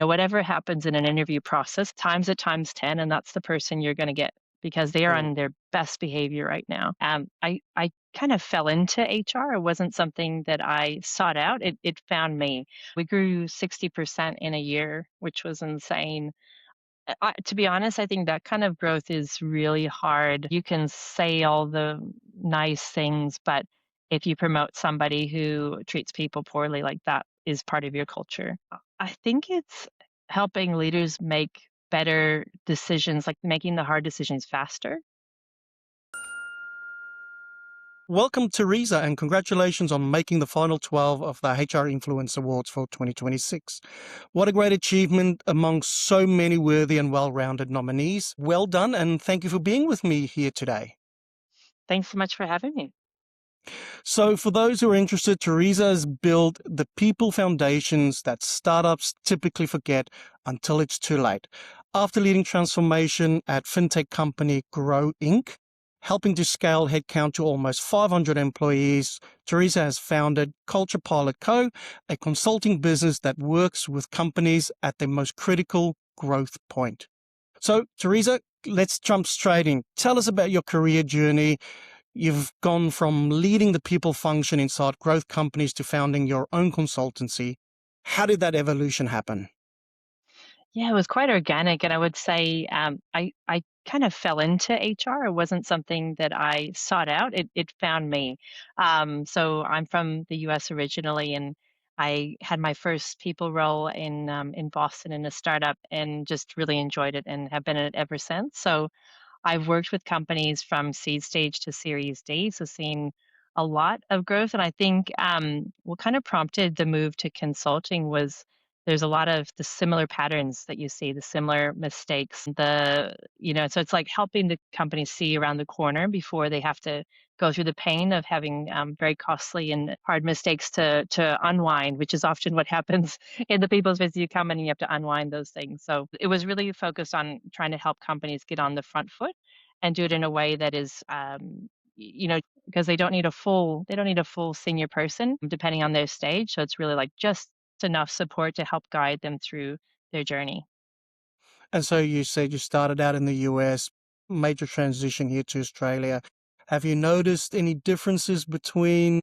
Whatever happens in an interview process, times it times 10, and that's the person you're going to get because they are True. on their best behavior right now. I kind of fell into HR. It wasn't something that I sought out. It found me. We grew 60% in a year, which was insane. To be honest, I think that kind of growth is really hard. You can say all the nice things, but if you promote somebody who treats people poorly, like that is part of your culture. I think it's helping leaders make better decisions, like making the hard decisions faster. Welcome, Teresa, and congratulations on making the final 12 of the HR Influence Awards for 2026. What a great achievement among so many worthy and well-rounded nominees. Well done, and thank you for being with me here today. Thanks so much for having me. So for those who are interested, Teresa has built the people foundations that startups typically forget until it's too late. After leading transformation at fintech company Grow Inc., helping to scale headcount to almost 500 employees, Teresa has founded Culture Pilot Co., a consulting business that works with companies at their most critical growth point. So, Teresa, let's jump straight in. Tell us about your career journey. You've gone from leading the people function inside growth companies to founding your own consultancy. How did that evolution happen? Yeah, it was quite organic, and I would say I kind of fell into HR. It wasn't something that I sought out. It found me. So I'm from the U.S. originally, and I had my first people role in Boston in a startup, and just really enjoyed it, and have been in it ever since. So I've worked with companies from seed stage to Series D, so seeing a lot of growth. And I think what kind of prompted the move to consulting was there's a lot of the similar patterns that you see, the similar mistakes, so it's like helping the company see around the corner before they have to go through the pain of having very costly and hard mistakes to unwind, which is often what happens in the people's business. You come in and you have to unwind those things. So it was really focused on trying to help companies get on the front foot and do it in a way that is, because they don't need a full senior person depending on their stage. So it's really like just enough support to help guide them through their journey. And so you said you started out in the US, major transition here to Australia. Have you noticed any differences between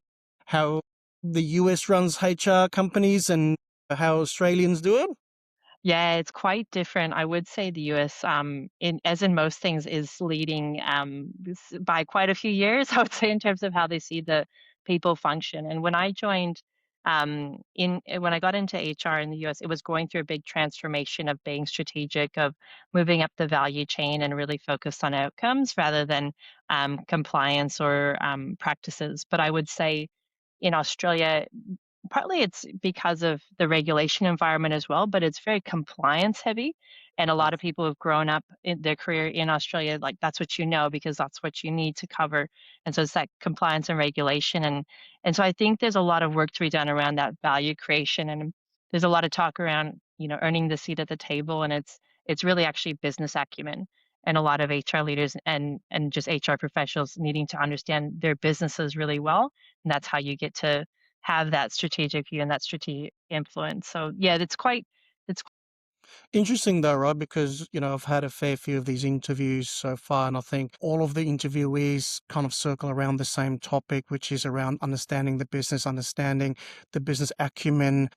how the US runs HR companies and how Australians do it? Yeah, it's quite different. I would say the US, in most things, is leading by quite a few years. I would say in terms of how they see the people function. And when I joined, when I got into HR in the US, it was going through a big transformation of being strategic, of moving up the value chain and really focused on outcomes rather than compliance or practices. But I would say in Australia, partly it's because of the regulation environment as well, but it's very compliance heavy. And a lot of people have grown up in their career in Australia, like that's what you know, because that's what you need to cover. And so it's that compliance and regulation. And so I think there's a lot of work to be done around that value creation. And there's a lot of talk around, earning the seat at the table. And it's really actually business acumen. And a lot of HR leaders and just HR professionals needing to understand their businesses really well. And that's how you get to have that strategic view and that strategic influence. So yeah, it's Interesting though, right? Because, I've had a fair few of these interviews so far, and I think all of the interviewees kind of circle around the same topic, which is around understanding understanding the business acumen,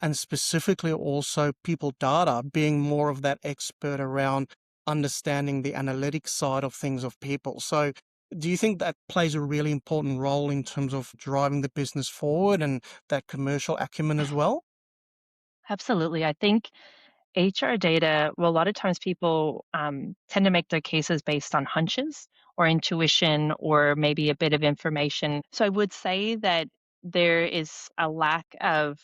and specifically also people data, being more of that expert around understanding the analytic side of things of people. So do you think that plays a really important role in terms of driving the business forward and that commercial acumen as well? absolutely. I think HR data, well, a lot of times people tend to make their cases based on hunches or intuition or maybe a bit of information. So I would say that there is a lack of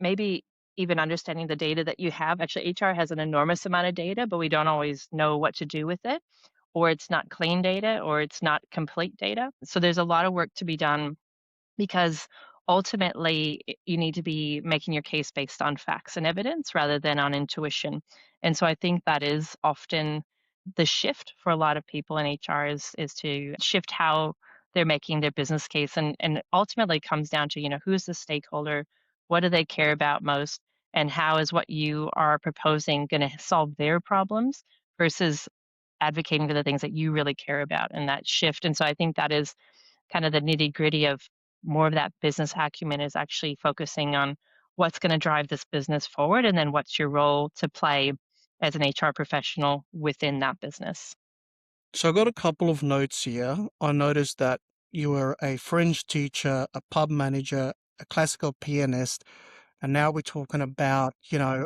maybe even understanding the data that you have. Actually, HR has an enormous amount of data, but we don't always know what to do with it, or it's not clean data, or it's not complete data. So there's a lot of work to be done because ultimately you need to be making your case based on facts and evidence rather than on intuition. And so I think that is often the shift for a lot of people in HR is to shift how they're making their business case, and ultimately it comes down to, who's the stakeholder, what do they care about most, and how is what you are proposing going to solve their problems versus advocating for the things that you really care about and that shift. And so I think that is kind of the nitty gritty of more of that business acumen is actually focusing on what's going to drive this business forward and then what's your role to play as an HR professional within that business. So I got a couple of notes here. I noticed that you were a French teacher, a pub manager, a classical pianist, and now we're talking about,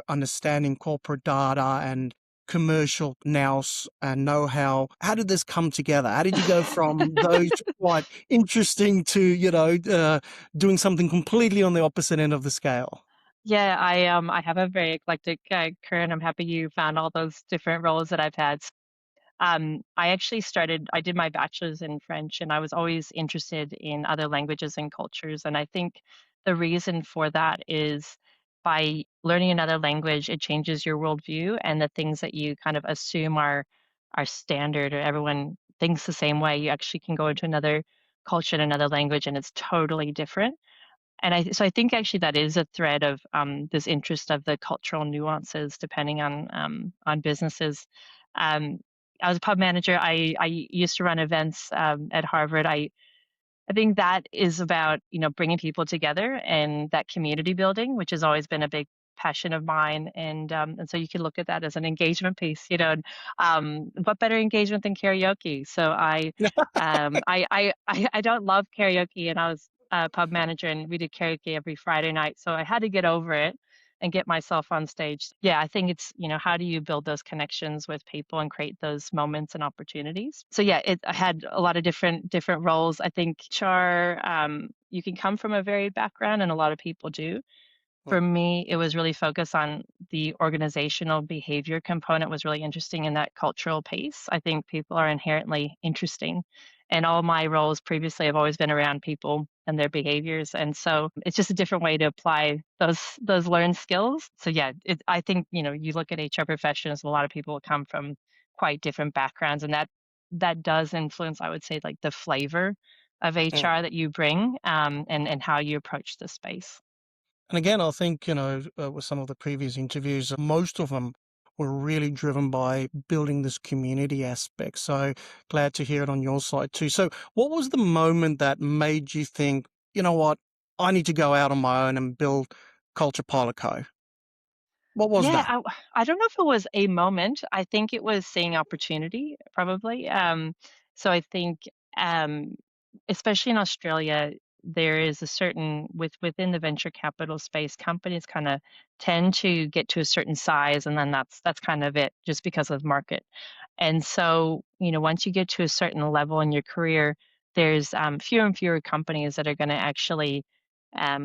understanding corporate data and commercial nous and know-how. How did this come together? How did you go from those quite interesting to, doing something completely on the opposite end of the scale? Yeah, I have a very eclectic career, and I'm happy you found all those different roles that I've had. I actually I did my bachelor's in French, and I was always interested in other languages and cultures. And I think the reason for that is by learning another language, it changes your worldview and the things that you kind of assume are standard or everyone thinks the same way. You actually can go into another culture and another language, and it's totally different. And I think actually that is a thread of this interest of the cultural nuances depending on businesses. Um, I was a pub manager. I used to run events at Harvard. I think that is about, bringing people together and that community building, which has always been a big passion of mine. And so you can look at that as an engagement piece, and, what better engagement than karaoke? So I don't love karaoke, and I was a pub manager, and we did karaoke every Friday night. So I had to get over it and get myself on stage. Yeah, I think it's, how do you build those connections with people and create those moments and opportunities? So yeah, I had a lot of different roles. I think HR, you can come from a varied background, and a lot of people do. For Mm, me, it was really focused on the organizational behavior component was really interesting in that cultural pace. I think people are inherently interesting. And all my roles previously have always been around people and their behaviors. And so it's just a different way to apply those learned skills. So yeah, I think, you look at HR professionals, a lot of people come from quite different backgrounds, and that does influence, I would say, like the flavor of mm. HR that you bring, and how you approach the space. And again, I think, with some of the previous interviews, most of them were really driven by building this community aspect. So glad to hear it on your side too. So, what was the moment that made you think, you know what, I need to go out on my own and build Culture Pilot Co? What was Yeah, that? I don't know if it was a moment. I think it was seeing opportunity, probably. So I think, um, especially in Australia, there is a certain within the venture capital space, companies kind of tend to get to a certain size, and then that's kind of it, just because of market. And so, once you get to a certain level in your career, there's fewer and fewer companies that are going to actually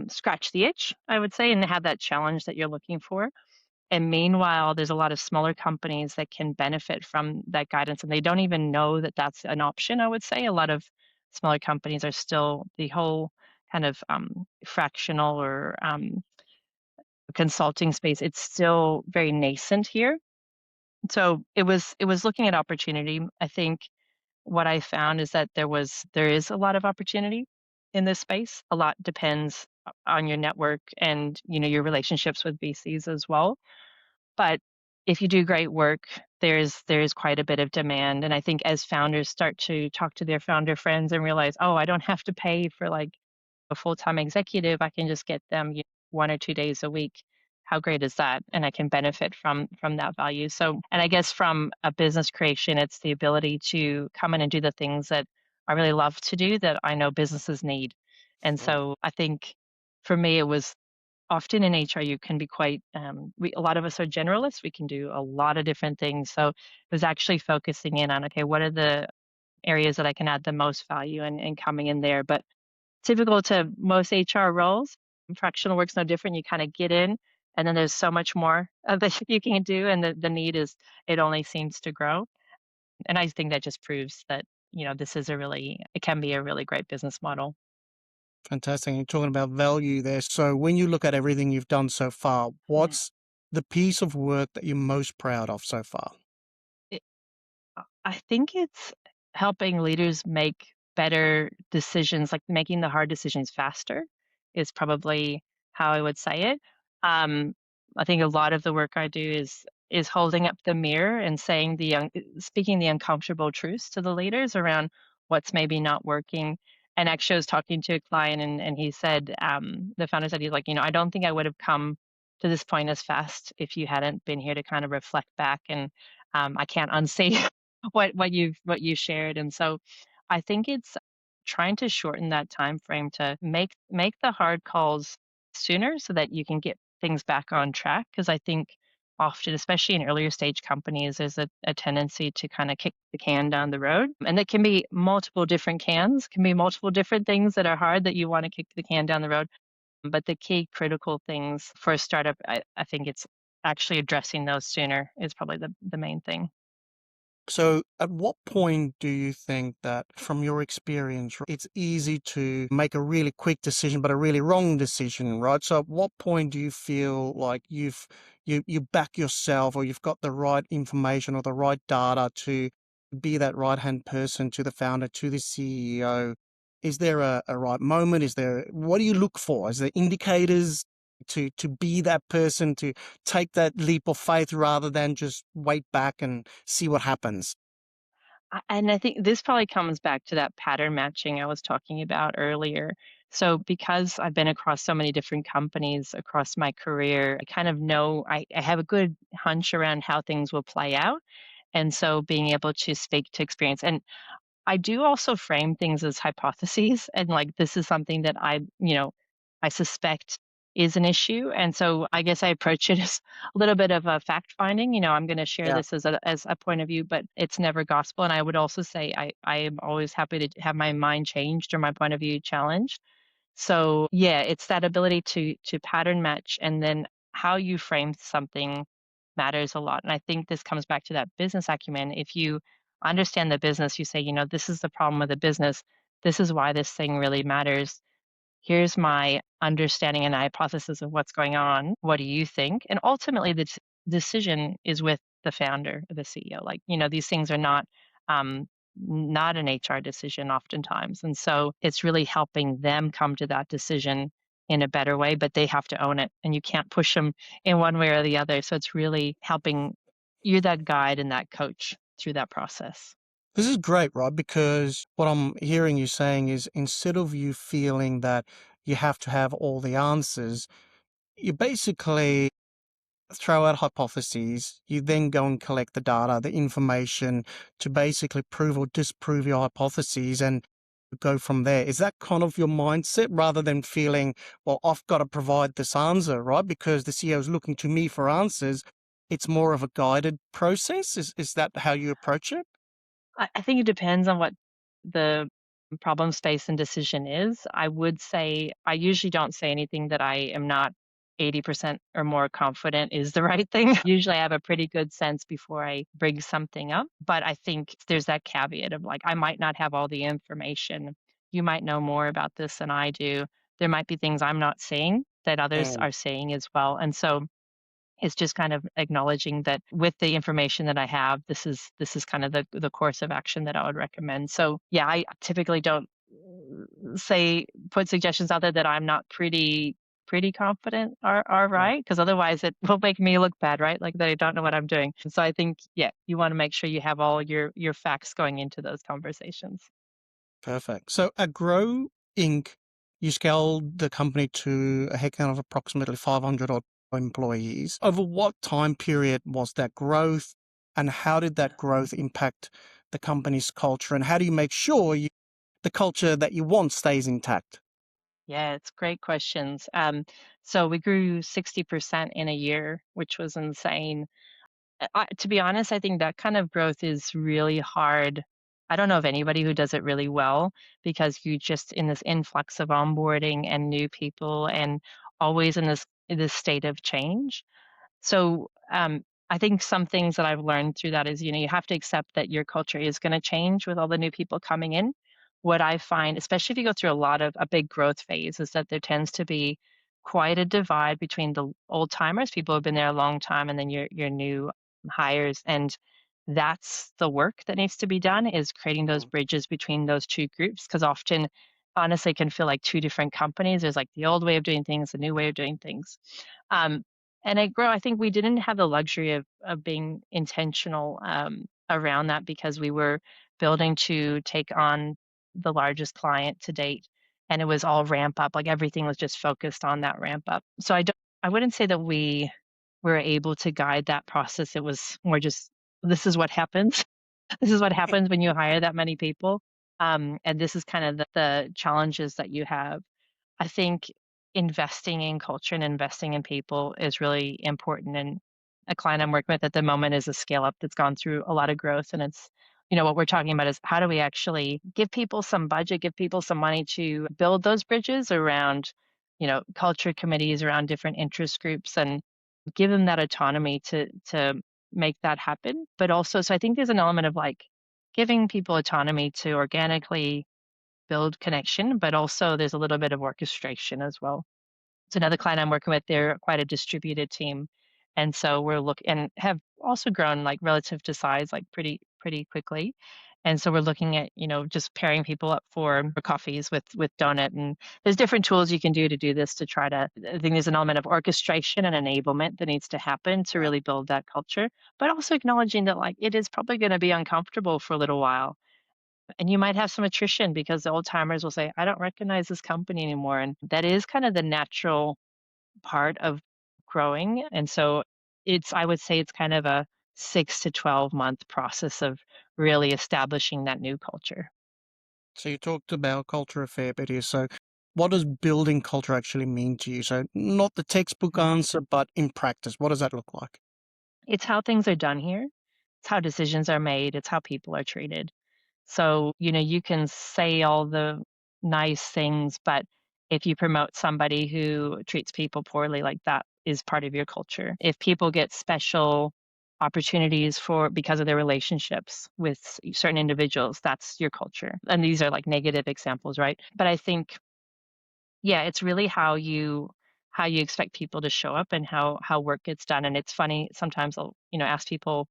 scratch the itch, I would say, and have that challenge that you're looking for. And meanwhile, there's a lot of smaller companies that can benefit from that guidance, and they don't even know that that's an option, I would say. A lot of smaller companies are still the whole kind of fractional or consulting space. It's still very nascent here. So it was looking at opportunity. I think what I found is that there is a lot of opportunity in this space. A lot depends on your network and your relationships with VCs as well, but if you do great work, there's quite a bit of demand, and I think as founders start to talk to their founder friends and realize, "Oh, I don't have to pay for, like, a full-time executive, I can just get them, 1 or 2 days a week." How great is that? And I can benefit from that value. So and I guess from a business creation, it's the ability to come in and do the things that I really love to do that I know businesses need. And Mm, so I think for me, it was often in HR, you can be quite, a lot of us are generalists. We can do a lot of different things. So it was actually focusing in on, okay, what are the areas that I can add the most value and coming in there. But typical to most HR roles, fractional work's no different. You kind of get in, and then there's so much more that you can do. And the need is, it only seems to grow. And I think that just proves that, this is it can be a really great business model. fantastic. You're talking about value there. So, when you look at everything you've done so far, Yeah. what's the piece of work that you're most proud of so far? I think it's helping leaders make better decisions, like making the hard decisions faster is probably how I would say it. Um, I think a lot of the work I do is holding up the mirror and saying speaking the uncomfortable truths to the leaders around what's maybe not working. And actually, I was talking to a client, and he said, the founder said, he's like, I don't think I would have come to this point as fast if you hadn't been here to kind of reflect back. And I can't unsee what you shared. And so I think it's trying to shorten that time frame to make the hard calls sooner so that you can get things back on track. Because I think often, especially in earlier stage companies, there's a tendency to kind of kick the can down the road. And it can be multiple different cans, can be multiple different things that are hard that you want to kick the can down the road. But the key critical things for a startup, I think it's actually addressing those sooner is probably the main thing. So, at what point do you think that, from your experience, it's easy to make a really quick decision, but a really wrong decision, right? So, at what point do you feel like you back yourself, or you've got the right information or the right data to be that right hand person to the founder, to the CEO? Is there a right moment? Is there, what do you look for? Is there indicators to be that person, to take that leap of faith rather than just wait back and see what happens? And I think this probably comes back to that pattern matching I was talking about earlier. So, because I've been across so many different companies across my career, I kind of know I have a good hunch around how things will play out. And so, being able to speak to experience. And I do also frame things as hypotheses and like this is something that I suspect is an issue. And so I guess I approach it as a little bit of a fact finding. I'm going to share Yeah. this as a point of view, but it's never gospel. And I would also say I am always happy to have my mind changed or my point of view challenged. So, yeah, it's that ability to pattern match and then how you frame something matters a lot. And I think this comes back to that business acumen. If you understand the business, you say, this is the problem with the business. This is why this thing really matters. Here's my understanding and hypothesis of what's going on. What do you think? And ultimately, the decision is with the founder or the CEO. Like, these things are um, not an HR decision oftentimes. And so it's really helping them come to that decision in a better way, but they have to own it and you can't push them in one way or the other. So it's really helping you, that guide and that coach through that process. This is great, right? Because what I'm hearing you saying is, instead of you feeling that you have to have all the answers, you basically throw out hypotheses. You then go and collect the data, the information to basically prove or disprove your hypotheses and go from there. Is that kind of your mindset, rather than feeling, well, I've got to provide this answer, right? Because the CEO is looking to me for answers. It's more of a guided process. Is that how you approach it? I think it depends on what the problem space and decision is. I would say I usually don't say anything that I am not 80% or more confident is the right thing. Usually I have a pretty good sense before I bring something up, but I think there's that caveat of like, I might not have all the information. You might know more about this than I do. There might be things I'm not seeing that others Mm, are seeing as well. And so it's just kind of acknowledging that with the information that I have, this is kind of the course of action that I would recommend. So yeah, I typically don't say put suggestions out there that I'm not pretty confident are yeah, right, because otherwise it will make me look bad, right? Like that I don't know what I'm doing. So I think yeah, you want to make sure you have all your facts going into those conversations. perfect. So at Grow Inc., you scaled the company to a headcount of approximately 500 odd employees. Over what time period was that growth, and how did that growth impact the company's culture? And how do you make sure the culture that you want stays intact? Yeah, it's great questions. So we grew 60% in a year, which was insane. To be honest, I think that kind of growth is really hard. I don't know of anybody who does it really well because you just in this influx of onboarding and new people and always in this state of change. So, I think some things that I've learned through that is, you have to accept that your culture is going to change with all the new people coming in. What I find, especially if you go through a big growth phase, is that there tends to be quite a divide between the old timers, people who've been there a long time, and then your new hires. And that's the work that needs to be done is creating those Mm, bridges between those two groups. Because often, honestly, it can feel like two different companies. There's like the old way of doing things, the new way of doing things. Um, and it grow. I think we didn't have the luxury of being intentional around that because we were building to take on the largest client to date, and it was all ramp up. Like everything was just focused on that ramp up. So I wouldn't say that we were able to guide that process. It was more just this is what happens. This is what happens when you hire that many people. And this is kind of the challenges that you have. I think investing in culture and investing in people is really important. And a client I'm working with at the moment is a scale up that's gone through a lot of growth. And it's, what we're talking about is how do we actually give people some budget, give people some money to build those bridges around, culture committees, around different interest groups, and give them that autonomy to make that happen. But also, so I think there's an element of like giving people autonomy to organically build connection, but also there's a little bit of orchestration as well. It's another client I'm working with. They're quite a distributed team. And so we're looking and have also grown like relative to size, like pretty quickly. And so we're looking at, just pairing people up for coffees with donut. And there's different tools you can do to do this to try to, I think there's an element of orchestration and enablement that needs to happen to Yeah. really build that culture, but also acknowledging that like it is probably going to be uncomfortable for a little while, and you might have some attrition because the old timers will say, I don't recognize this company anymore. And that is kind of the natural part of growing. And so I would say it's kind of a 6 to 12 month process of really establishing that new culture. So you talked about culture a fair bit here. So what does building culture actually mean to you? So not the textbook Mhm. answer, but in practice, what does that look like? It's how things are done here. It's how decisions are made. It's how people are treated. So, you can say all the nice things, but if you promote somebody who treats people poorly, like that is part of your culture. If people get special opportunities for because of their relationships with certain individuals, that's your culture. And these are like negative examples, right? But I think, yeah, it's really how you expect people to show up and how work gets done. And it's funny, sometimes I'll, ask people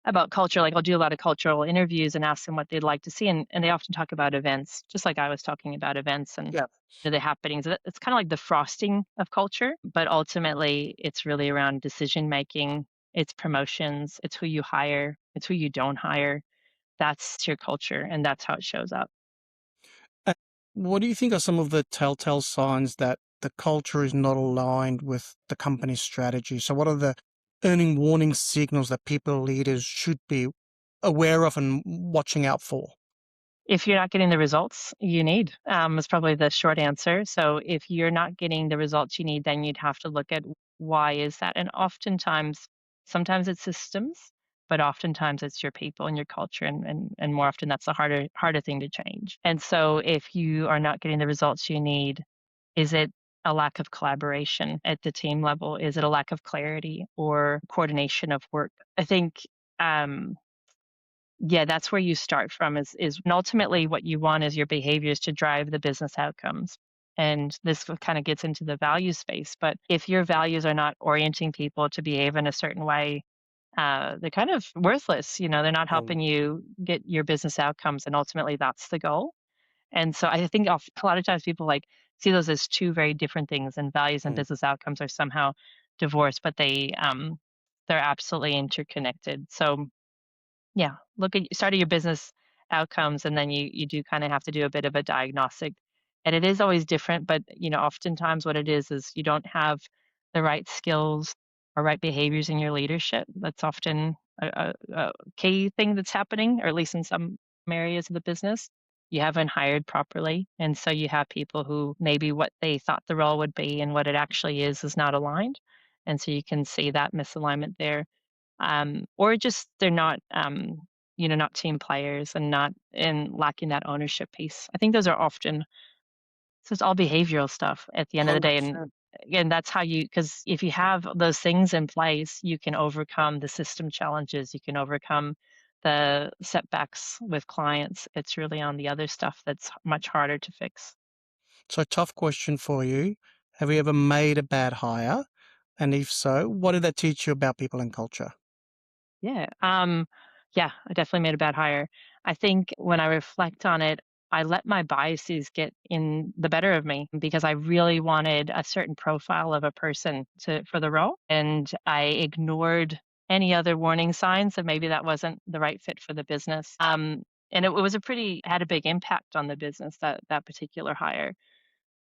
about culture, like, I'll do a lot of cultural interviews and ask them what they'd like to see, and they often talk about events, just like I was talking about events and Yeah. the happenings. It's kinda like the frosting of culture, but ultimately, it's really around decision making, it's promotions, it's who you hire, it's who you don't hire. That's your culture, and that's how it shows up. Uh, What do you think are some of the telltale signs that the culture is not aligned with the company's strategy? So what are the earning warning signals that people leaders should be aware of and watching out for? If you're not getting the results you need, is probably the short answer. So if you're not getting the results you need, then you'd have to look at why is that? And oftentimes, sometimes it's systems, but oftentimes it's your people and your culture, and more often that's the harder thing to change. And so if you are not getting the results you need, is it a lack of collaboration at the team level? Is it a lack of clarity or coordination of work? I think um, yeah, that's where you start from is and ultimately what you want is your behaviors to drive the business outcomes. And this kind of gets into the value space. But if your values are not orienting people to behave in a certain way, they're kind of worthless. They're not Mm, helping you get your business outcomes. And ultimately, that's the goal. And so I think a lot of times people like see those as two very different things, and values and mm. business outcomes are somehow divorced, but they're absolutely interconnected. So yeah, look at start at your business outcomes, and then you do kinda have to do a bit of a diagnostic, and it is always different, but, oftentimes what it is you don't have the right skills or right behaviors in your leadership. That's often a key thing that's happening, or at least in some areas of the business. You haven't hired properly, and so you have people who maybe what they thought the role would be and what it actually is not aligned, and so you can see that misalignment there, or just they're not not team players and not and lacking that ownership piece. I think those are often, so it's all behavioral stuff at the end of the day. And 100%. again, that's how you, because if you have those things in place, you can overcome the system challenges, you can overcome the setbacks with clients. It's really on the other stuff that's much harder to fix. So tough question for you. Have you ever made a bad hire? And if so, what did that teach you about people and culture? Yeah. Yeah, I definitely made a bad hire. I think when I reflect on it, I let my biases get in the better of me because I really wanted a certain profile of a person for the role, and I ignored any other warning signs that maybe that wasn't the right fit for the business. And it was a pretty had a big impact on the business, that particular hire.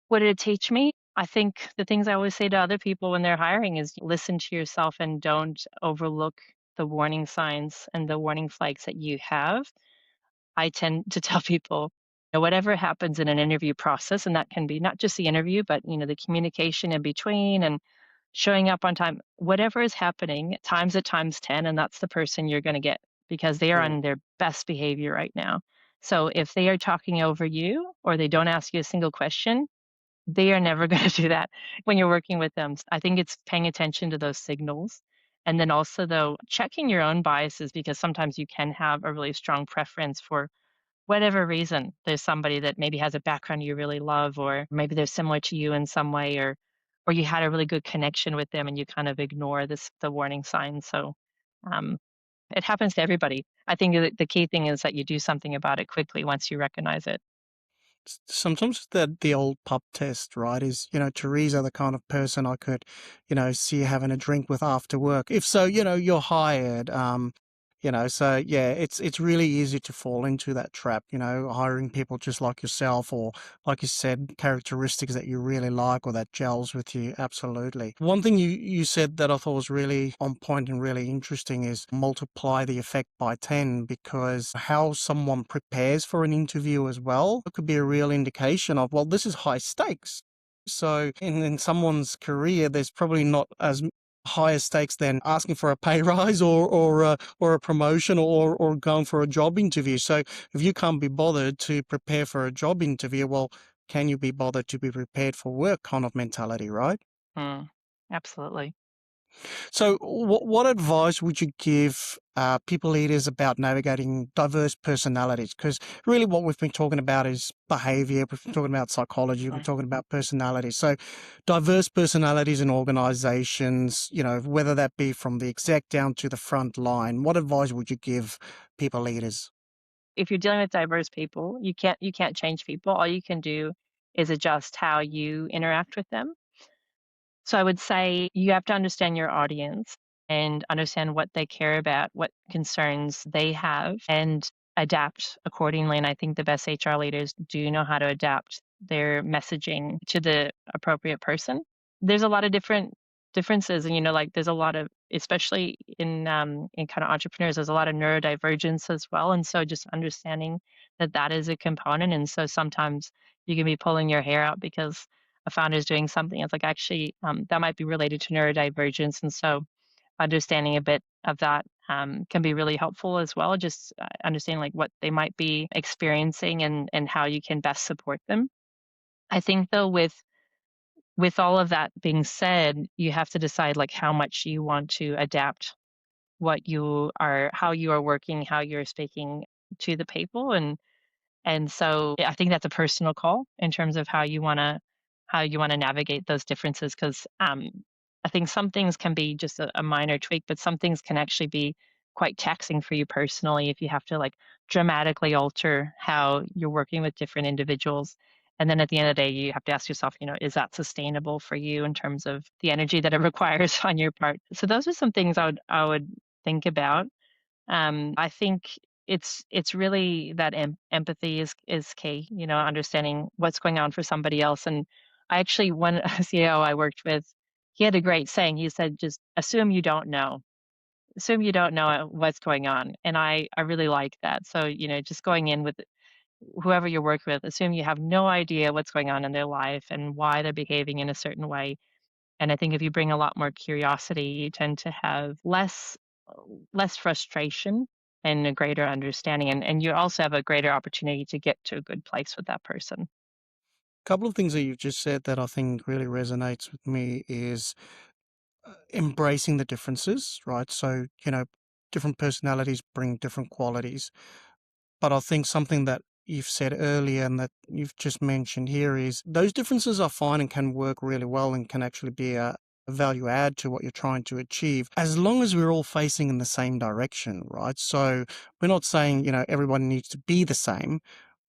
What did it teach me? I think the things I always say to other people when they're hiring is listen to yourself and don't overlook the warning signs and the warning flags that you have. I tend to tell people, whatever happens in an interview process, and that can be not just the interview, but the communication in between and showing up on time, whatever is happening, times at times 10, and that's the person you're going to get because they are Mm. on their best behavior right now. So if they are talking over you or they don't ask you a single question, they are never gonna do that when you're working with them. I think it's paying attention to those signals. And then also, though, checking your own biases because sometimes you can have a really strong preference for whatever reason. There's somebody that maybe has a background you really love, or maybe they're similar to you in some way, or you had a really good connection with them and you kind of ignore the warning signs. So um, it happens to everybody. I think the key thing is that you do something about it quickly once you recognize it. Sometimes the old pub test, right, is, Teresa the kind of person I could, see having a drink with after work. If so, you're hired. So yeah, it's really easy to fall into that trap, hiring people just like yourself, or like you said, characteristics that you really like or that gels with you. Absolutely. One thing you said that I thought was really on point and really interesting is multiply the effect by 10, because how someone prepares for an interview as well, it could be a real indication of, well, this is high stakes. So in someone's career, there's probably not as higher stakes than asking for a pay rise, or a promotion, or going for a job interview. So if you can't be bothered to prepare for a job interview, well, can you be bothered to be prepared for work kind of mentality, right? Mm, absolutely. So what advice would you give people leaders about navigating diverse personalities? Because really what we've been talking about is behavior, we've been talking about psychology, we've been talking about personalities. So diverse personalities in organizations, whether that be from the exec down to the front line, what advice would you give people leaders? If you're dealing with diverse people, you can't change people. All you can do is adjust how you interact with them. So I would say you have to understand your audience and understand what they care about, what concerns they have, and adapt accordingly. And I think the best HR leaders do know how to adapt their messaging to the appropriate person. There's a lot of differences, and like there's a lot of, especially in kind of entrepreneurs, there's a lot of neurodivergence as well. And so just understanding that that is a component. And so sometimes you can be pulling your hair out because a founder is doing something. It's like actually that might be related to neurodivergence, and so understanding a bit of that can be really helpful as well. Just understanding like what they might be experiencing and how you can best support them. I think though with all of that being said, you have to decide like how much you want to adapt how you are working, how you're speaking to the people, and so I think that's a personal call in terms of how you wanna navigate those differences 'cause, I think some things can be just a minor tweak, but some things can actually be quite taxing for you personally if you have to, like, dramatically alter how you're working with different individuals. And then at the end of the day, you have to ask yourself, is that sustainable for you in terms of the energy that it requires on your part? So those are some things I would think about. I think it's really that empathy is key, understanding what's going on for somebody else. And I actually one CEO I worked with, he had a great saying. He said, "Just assume you don't know. Assume you don't know what's going on." And I really like that. So just going in with whoever you work with, assume you have no idea what's going on in their life and why they're behaving in a certain way, and I think if you bring a lot more curiosity, you tend to have less frustration and a greater understanding, and you also have a greater opportunity to get to a good place with that person. Couple of things that you've just said that I think really resonates with me is embracing the differences, right? So, different personalities bring different qualities. But I think something that you've said earlier and that you've just mentioned here is those differences are fine and can work really well and can actually be a value add to what you're trying to achieve, as long as we're all facing in the same direction, right? So we're not saying, everybody needs to be the same.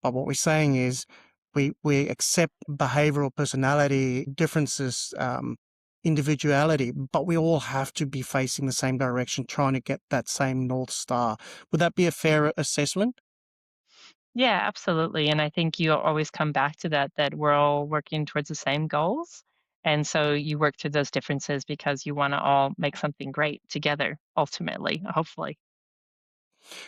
But what we're saying is we accept behavioral personality differences, individuality, but we all have to be facing the same direction, trying to get that same North Star. Would that be a fair assessment? Yeah, absolutely. And I think you always come back to that we're all working towards the same goals. And so you work through those differences because you want to all make something great together, ultimately, hopefully.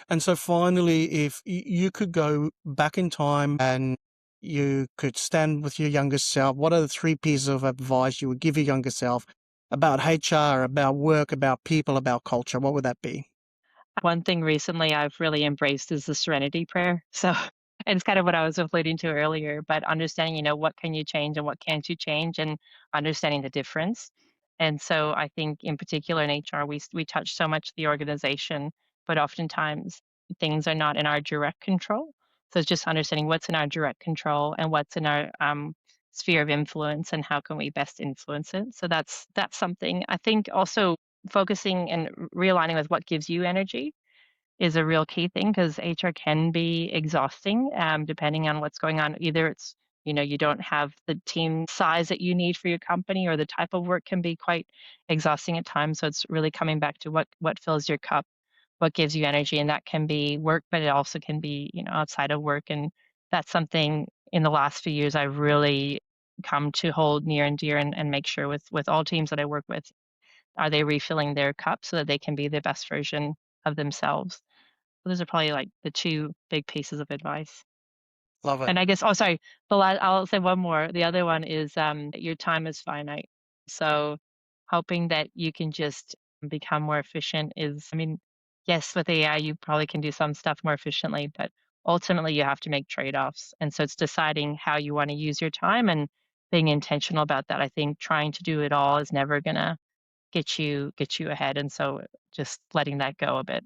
And so finally, if you could go back in time and you could stand with your younger self, what are the three pieces of advice you would give your younger self about HR, about work, about people, about culture? What would that be? One thing recently I've really embraced is the serenity prayer. So, and it's kind of what I was alluding to earlier, but understanding, what can you change and what can't you change, and understanding the difference. And so I think in particular in HR, we touch so much the organization, but oftentimes things are not in our direct control. So it's just understanding what's in our direct control and what's in our sphere of influence, and how can we best influence it. So that's something I think also focusing and realigning with what gives you energy is a real key thing, because HR can be exhausting, depending on what's going on. Either it's, you don't have the team size that you need for your company, or the type of work can be quite exhausting at times. So it's really coming back to what fills your cup, what gives you energy, and that can be work, but it also can be, outside of work. And that's something in the last few years I've really come to hold near and dear, and make sure with all teams that I work with, are they refilling their cup so that they can be the best version of themselves? Those are probably, like, the 2 big pieces of advice. Love it. And I guess, oh, sorry, I'll say one more. The other one is, your time is finite. So, hoping that you can just become more efficient is, I mean, yes, with AI, you probably can do some stuff more efficiently, but ultimately you have to make trade-offs. And so it's deciding how you wanna use your time and being intentional about that. I think trying to do it all is never gonna get you ahead, and so just letting that go a bit.